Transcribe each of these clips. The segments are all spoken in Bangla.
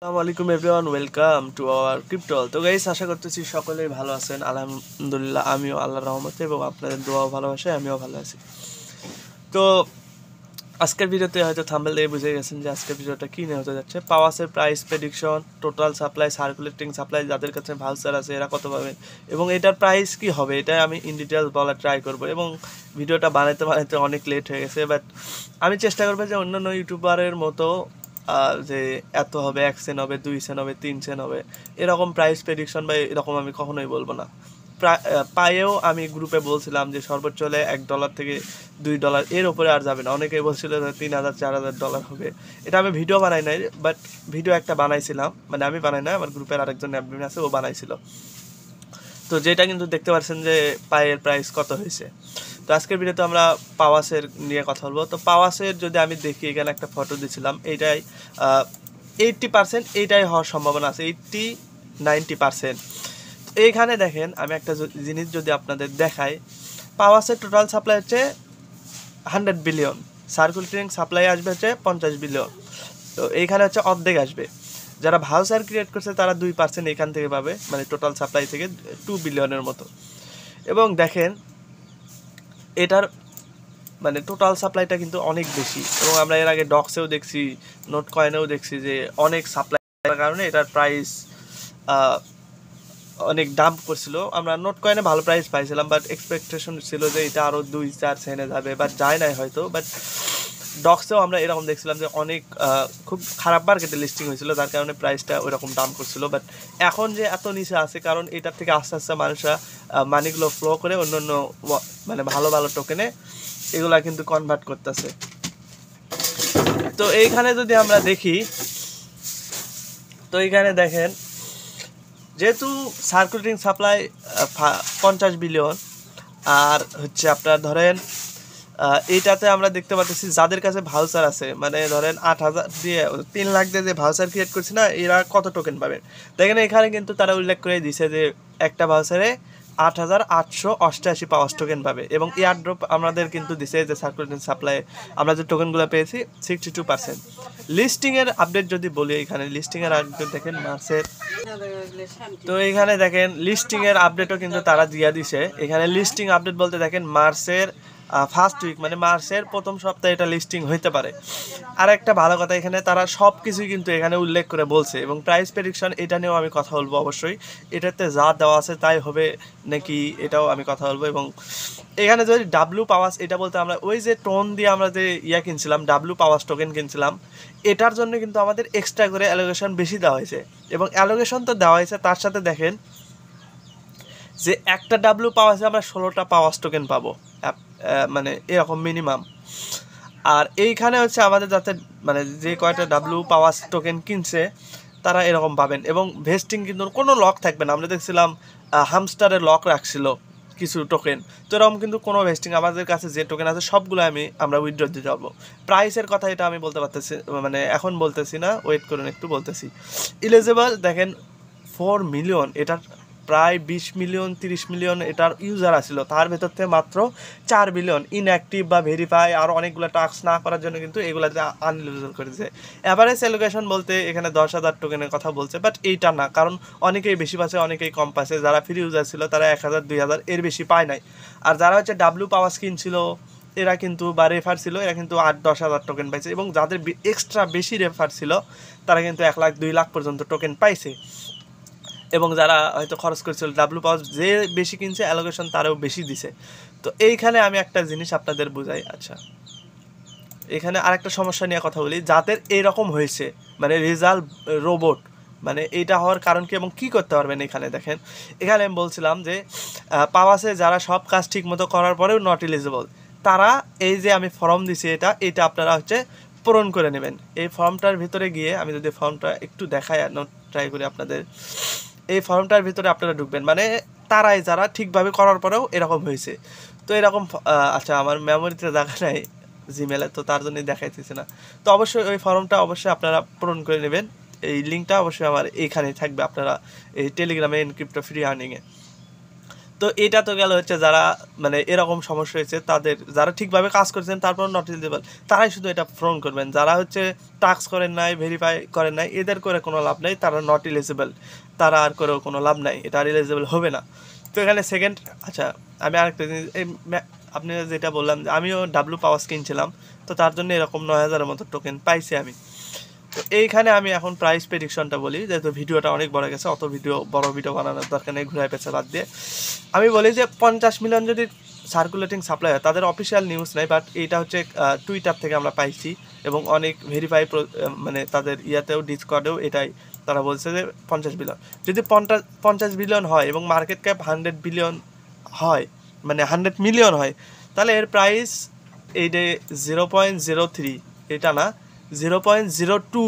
আসসালামু আলাইকুম everyone, welcome to our crypto. তো গাইস, আশা করতেছি সকলেই ভালো আছেন। আলহামদুলিল্লাহ, আমিও আল্লাহর রহমতে এবং আপনাদের দোয়াও ভালোবাসে আমিও ভালো আছি। তো আজকের ভিডিওতে হয়তো থাম্বনেল দিয়ে বুঝে গেছেন যে আজকের ভিডিওটা কী নিয়ে হতে যাচ্ছে। পাওয়াসের price prediction, total supply, circulating supply, যাদের কাছে ভাউচার আছে এরা কত পাবেন এবং এটার প্রাইস কি হবে, এটা আমি ইন ডিটেলস বলার ট্রাই করব। এবং ভিডিওটা বানাতে অনেক লেট হয়ে গেছে, বাট আমি চেষ্টা করবো যে অন্যান্য ইউটিউবারের মতো যে এত হবে, 1 সেন্ট হবে, 2 সেন্ট হবে, 3 সেন্ট হবে, এরকম প্রাইস প্রেডিকশন বা এরকম আমি কখনোই বলবো না। পায়েও আমি গ্রুপে বলছিলাম যে সর্বোচ্চ হলে $1 থেকে $2, এর ওপরে আর যাবে না। অনেকেই বলছিল যে $3000-4000 হবে। এটা আমি ভিডিও বানাই নাই, বাট ভিডিও একটা বানাইছিলাম, মানে আমি বানাই না, আমার গ্রুপের আরেকজন অ্যাডমিন আছে, ও বানাইছিল। তো যেটা কিন্তু দেখতে পাচ্ছেন যে পায়ের প্রাইস কত হয়েছে। তো আজকের ভিডিওতে আমরা পাওয়াসের নিয়ে কথা বলবো। তো পাওয়াসের যদি আমি দেখি, এখানে একটা ফটো দিয়েছিলাম, এইটাই 80% এইটাই হওয়ার সম্ভাবনা আছে, 80-90%। এইখানে দেখেন, আমি একটা জিনিস যদি আপনাদের দেখাই, পাওয়াসের টোটাল সাপ্লাই হচ্ছে 100 বিলিয়ন, সার্কুলেটিং সাপ্লাই আসবে হচ্ছে 50 বিলিয়ন। তো এইখানে হচ্ছে অর্ধেক আসবে। যারা ভাউচার ক্রিয়েট করছে তারা 2% এখান থেকে পাবে, মানে টোটাল সাপ্লাই থেকে 2 বিলিয়নের মতো। এবং দেখেন এটার মানে টোটাল সাপ্লাইটা কিন্তু অনেক বেশি, এবং আমরা এর আগে ডক্সেও দেখছি, নোট কয়েনেও দেখছি যে অনেক সাপ্লাইয়ের কারণে এটার প্রাইস অনেক ডাম্প করছিল। আমরা নোট কয়েনে ভালো প্রাইস পাইছিলাম, বাট এক্সপেকটেশন ছিল যে এটা আরও 2-4 সেন্টে যাবে, বাট যায় নাই হয়তো। বাট ডক্সেও আমরা এরকম দেখছিলাম যে অনেক খুব খারাপ মার্কেটে লিস্টিং হয়েছিল, যার কারণে প্রাইসটা ওইরকম দাম করছিল। বাট এখন যে এত নিচে আছে, কারণ এটার থেকে আস্তে আস্তে মানুষরা মানিগুলো ফ্লো করে অন্য অন্য মানে ভালো ভালো টোকেনে এগুলা কিন্তু কনভার্ট করতেছে। তো এইখানে যদি আমরা দেখি, তো এইখানে দেখেন যেহেতু সার্কুলেটিং সাপ্লাই 50 বিলিয়ন, আর হচ্ছে আপনার ধরেন এইটাতে আমরা দেখতে পাচ্ছি যাদের কাছে ভাউচার আছে, মানে ধরেন 8,000 দিয়ে 3 লাখ দিয়ে যে ভাউচার ক্রিয়েট করছে না, এরা কত টোকেন পাবেন দেখেন। এখানে কিন্তু তারা উল্লেখ করে দিছে যে একটা ভাউচারে 8,888 পাওয়ার টোকেন পাবে, এবং এয়ারড্রপ আমাদের কিন্তু দিছে যে সার্কুলেটিং সাপ্লাই আমরা যে টোকেনগুলো পেয়েছি 62%। লিস্টিংয়ের আপডেট যদি বলি, এখানে লিস্টিংয়ের আপডেট দেখেন মার্চের। তো এখানে দেখেন লিস্টিংয়ের আপডেটও কিন্তু তারা দিয়ে দিছে। এখানে লিস্টিং আপডেট বলতে দেখেন মার্চের ফার্স্ট উইক, মানে মার্চের প্রথম সপ্তাহে এটা লিস্টিং হইতে পারে। আর একটা ভালো কথা, এখানে তারা সব কিছুই কিন্তু এখানে উল্লেখ করে বলছে, এবং প্রাইস প্রেডিকশন এটা নিয়েও আমি কথা বলবো অবশ্যই। এটাতে যা দেওয়া আছে তাই হবে নাকি, এটাও আমি কথা বলবো। এবং এখানে যদি ডাব্লু পাওয়াস, এটা বলতে আমরা ওই যে টোন দিয়ে আমরা যে কিনছিলাম, ডাব্লু পাওয়াস টোকেন কিনছিলাম, এটার জন্য কিন্তু আমাদের এক্সট্রা করে অ্যালোকেশন বেশি দেওয়া হয়েছে। এবং অ্যালোকেশন তো দেওয়া হয়েছে, তার সাথে দেখেন যে একটা ডাব্লু পাওয়াসে আমরা 16টা পাওয়াস টোকেন পাবো, মানে এরকম মিনিমাম। আর এইখানে হচ্ছে আমাদের যাতে মানে যে কয়টা ডাব্লু পাওয়াস টোকেন কিনছে তারা এরকম পাবেন। এবং ভেস্টিং কিন্তু কোনো লক থাকবে না। আমরা দেখছিলাম হামস্টারের লক রাখছিল কিছু টোকেন, তো এরকম কিন্তু কোনো ভেস্টিং, আমাদের কাছে যে টোকেন আছে সবগুলো আমরা উইথড্র দিতে পারবো। প্রাইসের কথা এটা আমি বলতে পারতেছি, মানে এখন বলতেছি না, ওয়েট করুন একটু, বলতেছি। ইলিজিবল দেখেন 4 মিলিয়ন, এটার প্রায় 20 মিলিয়ন 30 মিলিয়ন এটার ইউজার আসছিল, তার ভেতর থেকে মাত্র 4 বিলিয়ন ইনঅ্যাক্টিভ বা ভেরিফাই আর অনেকগুলো টাস্ক না করার জন্য কিন্তু এগুলাতে আনইলিজিবল করে দিয়েছে। অ্যাভারেজ অ্যালোকেশন বলতে এখানে 10,000 টোকেনের কথা বলছে, বাট এইটা না, কারণ অনেকেই বেশি পাচ্ছে, অনেকেই কম পাচ্ছে। যারা ফ্রি ইউজার ছিল তারা 1,000-2,000 এর বেশি পায় নাই। আর যারা হচ্ছে ডাব্লু পাওয়ার স্কিন ছিল এরা কিন্তু, বা রেফার ছিল, এরা কিন্তু 8-10 হাজার টোকেন পাইছে। এবং যাদের এক্সট্রা বেশি রেফার ছিল তারা কিন্তু 1 লাখ 2 লাখ পর্যন্ত টোকেন পাইছে। এবং যারা হয়তো খরচ করেছিল, ডাব্লু পাওয়ার যে বেশি কিনছে অ্যালোকেশন তারও বেশি দিছে। তো এইখানে আমি একটা জিনিস আপনাদের বুঝাই। আচ্ছা, এখানে আরেকটা সমস্যা নিয়ে কথা বলি, যাদের এরকম হয়েছে, মানে রেজাল্ট রোবট, মানে এইটা হওয়ার কারণ কি এবং কী করতে পারবেন। এখানে দেখেন, এখানে আমি বলছিলাম যে পাওয়াসে যারা সব কাজ ঠিক মতো করার পরেও নট এলিজিবল, তারা এই যে আমি ফর্ম দিছি এটা আপনারা হচ্ছে পূরণ করে নেবেন। এই ফর্মটার ভিতরে গিয়ে আমি যদি ফর্মটা একটু দেখাই, নোট ট্রাই করি আপনাদের, এই ফর্মটার ভিতরে আপনারা ঢুকবেন, মানে তারাই যারা ঠিকভাবে করার পরেও এরকম হয়েছে। তো এরকম আচ্ছা, আমার মেমোরিতে দেখা নাই জিমেলে, তো তার জন্যই দেখাইতেছে না। তো অবশ্যই ওই ফর্মটা অবশ্যই আপনারা পূরণ করে নেবেন। এই লিঙ্কটা অবশ্যই আমার এইখানেই থাকবে, আপনারা এই টেলিগ্রামে এনক্রিপ্টো ফ্রি আর্নিংয়ে। তো এটা তো গেল হচ্ছে যারা মানে এরকম সমস্যা হয়েছে তাদের, যারা ঠিকভাবে কাজ করছেন তারপর নট এলিজিবল, তারাই শুধু এটা পূরণ করবেন। যারা হচ্ছে টাস্ক করেন নাই, ভেরিফাই করেন নাই, এদের করে কোনো লাভ নাই, তারা নট এলিজিবল, তারা আর করেও কোনো লাভ নাই, এটা আর এলিজিবল হবে না। তো এখানে সেকেন্ড, আচ্ছা আমি আরেকটা জিনিস, এই আপনি যেটা বললাম যে আমিও ডাব্লু পাওয়াস কিনছিলাম, তো তার জন্য এরকম 9000-এর মতো টোকেন পাইছি আমি। তো এইখানে আমি এখন প্রাইস প্রেডিকশনটা বলি, যেহেতু ভিডিওটা অনেক বড় গেছে, অত বড় ভিডিও বানানোর দরকার নেই ঘুরায় পেছে বাদ দিয়ে। আমি বলি যে 50 মিলিয়ন যদি সার্কুলেটিং সাপ্লাই হয়, তাদের অফিসিয়াল নিউজ নেই, বাট এইটা হচ্ছে টুইটার থেকে আমরা পাইছি এবং অনেক ভেরিফাই মানে তাদের ইয়াতেও ডিসকর্ডেও এটাই তারা বলছে যে 50 বিলিয়ন। যদি 50 বিলিয়ন হয় এবং মার্কেট ক্যাপ 100 বিলিয়ন হয়, মানে 100 মিলিয়ন হয়, তাহলে এর প্রাইস এই যে 0.03, এটা না 0.02,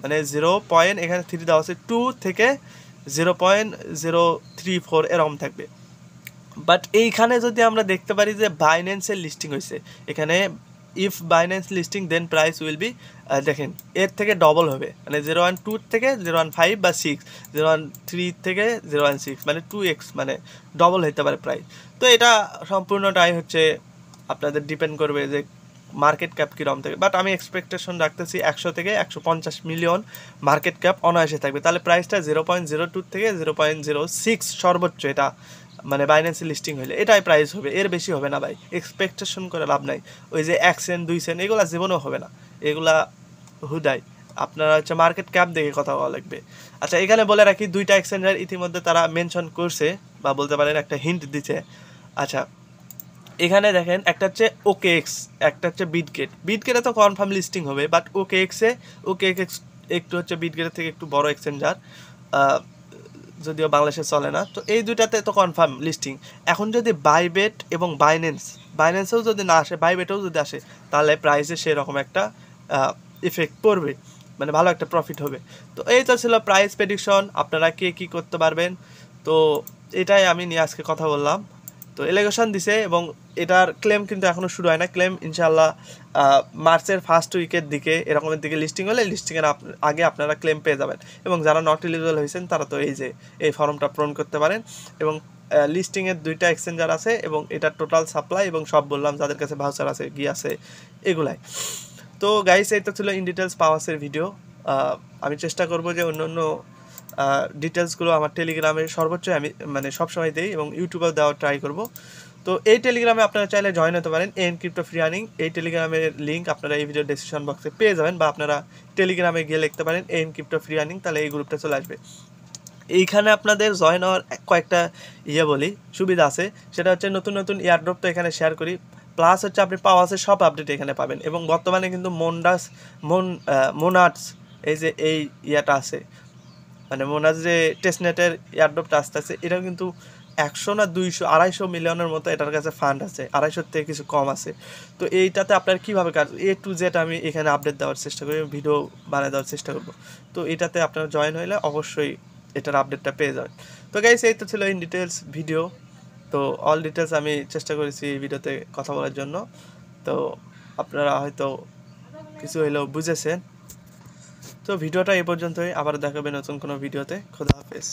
মানে 0. এখানে 3 দেওয়া আছে, 2 থেকে 0.034 এরকম থাকবে। বাট এইখানে যদি আমরা দেখতে পারি যে বাইন্যান্সের লিস্টিং হয়েছে, এখানে if Binance listing then price will be, দেখেন এর থেকে ডবল হবে, মানে 0.2 থেকে 0.5 বা 6, 0.3 থেকে 0.6, মানে 2x, মানে ডবল হতে পারে প্রাইস। তো এটা সম্পূর্ণটাই হচ্ছে আপনাদের ডিপেন্ড করবে যে মার্কেট ক্যাপ কীরকম থাকে। বাট আমি এক্সপেকটেশন রাখতেছি 100 থেকে 150 মিলিয়ন মার্কেট ক্যাপ অনায়াসে থাকবে, তাহলে প্রাইসটা 0.02 থেকে 0.06 সর্বোচ্চ, এটা মানে বাইন্যান্সে লিস্টিং হলে এটাই প্রাইস হবে, এর বেশি হবে না ভাই, এক্সপেকটেশন করে লাভ নাই। ওই যে 1 সেন্ট 2 সেন্ট এগুলা জীবনেও হবে না, এগুলা হুদাই আপনারা হচ্ছে মার্কেট ক্যাপ দেখে কথা বলা লাগবে। আচ্ছা এখানে বলে রাখি, 2টা এক্সচেঞ্জার ইতিমধ্যে তারা মেনশন করছে, বা বলতে পারেন একটা হিন্ট দিচ্ছে। আচ্ছা এখানে দেখেন, একটা হচ্ছে OKX, একটা হচ্ছে বিটগেট। বিটগেটে তো কনফার্ম লিস্টিং হবে, বাট OKX একটু হচ্ছে বিটগেটের থেকে একটু বড় এক্সচেঞ্জার, যদিও বাংলাদেশে চলে না। তো এই দুইটাতে তো কনফার্ম লিস্টিং। এখন যদি বাইবেট এবং বাইন্যান্সেও যদি না আসে, বাইবেটেও যদি আসে, তাহলে প্রাইসে সেরকম একটা ইফেক্ট পড়বে, মানে ভালো একটা প্রফিট হবে। তো এই তো ছিল প্রাইস প্রেডিকশন, আপনারা কে কী করতে পারবেন। তো এটাই আমি নিয়ে আজকে কথা বললাম। তো এলিগেশন দিছে এবং এটার ক্লেম কিন্তু এখনও শুরু হয় না, ক্লেম ইনশাল্লাহ মার্চের ফার্স্ট উইকের দিকে এরকমের দিকে লিস্টিং হলে লিস্টিংয়ের আগে আপনারা ক্লেম পেয়ে যাবেন। এবং যারা নট এলিজিবল হয়েছেন তারা তো এই যে এই ফর্মটা পূরণ করতে পারেন। এবং লিস্টিংয়ের 2টা এক্সচেঞ্জার আছে এবং এটার টোটাল সাপ্লাই এবং সব বললাম, যাদের কাছে ভাউচার আছে, আছে, এগুলাই। তো গাইস এই তো ছিল ইন ডিটেলস পাওয়াসের ভিডিও। আমি চেষ্টা করব যে অন্য ডিটেলসগুলো আমার টেলিগ্রামে সর্বোচ্চ আমি মানে সবসময় দিই এবং ইউটিউবেও দেওয়ার ট্রাই করব। তো এই টেলিগ্রামে আপনারা চাইলে জয়েন হতে পারেন, এন ক্রিপ্টো ফ্রি আর্নিং। এই টেলিগ্রামের লিঙ্ক আপনারা এই ভিডিও ডেসক্রিপশন বক্সে পেয়ে যাবেন, বা আপনারা টেলিগ্রামে গিয়ে লিখতে পারেন এন ক্রিপ্টো ফ্রি আর্নিং, তাহলে এই গ্রুপটা চলে আসবে। এইখানে আপনাদের জয়েন হওয়ার কয়েকটা বলি সুবিধা আছে, সেটা হচ্ছে নতুন নতুন এয়ারড্রপ তো এখানে শেয়ার করি, প্লাস হচ্ছে আপনি পাওয়াসের সব আপডেট এখানে পাবেন। এবং বর্তমানে কিন্তু মোনার্স এই যে এই ইয়াটা আছে, মানে মোনার্স যে টেস্টনেটের এয়ারড্রপটা আসতেছে, এটাও কিন্তু 100 না 200 250 মিলিয়নের মতো এটার কাছে ফান্ড আছে, 250 থেকে কিছু কম আছে। তো এইটাতে আপনার কীভাবে কাজ A to Z আমি এখানে আপডেট দেওয়ার চেষ্টা করি, ভিডিও বানিয়ে দেওয়ার চেষ্টা করব। তো এটাতে আপনারা জয়েন হইলে অবশ্যই এটার আপডেটটা পেয়ে যাবেন। তো গাইস এই তো ছিল ইন ডিটেলস ভিডিও। তো অল ডিটেলস আমি চেষ্টা করেছি এই ভিডিওতে কথা বলার জন্য। তো আপনারা হয়তো কিছু হইলেও বুঝেছেন। তো ভিডিওটা এই পর্যন্তই, আবার দেখাবে নতুন কোনো ভিডিওতে। খোদা হাফেজ।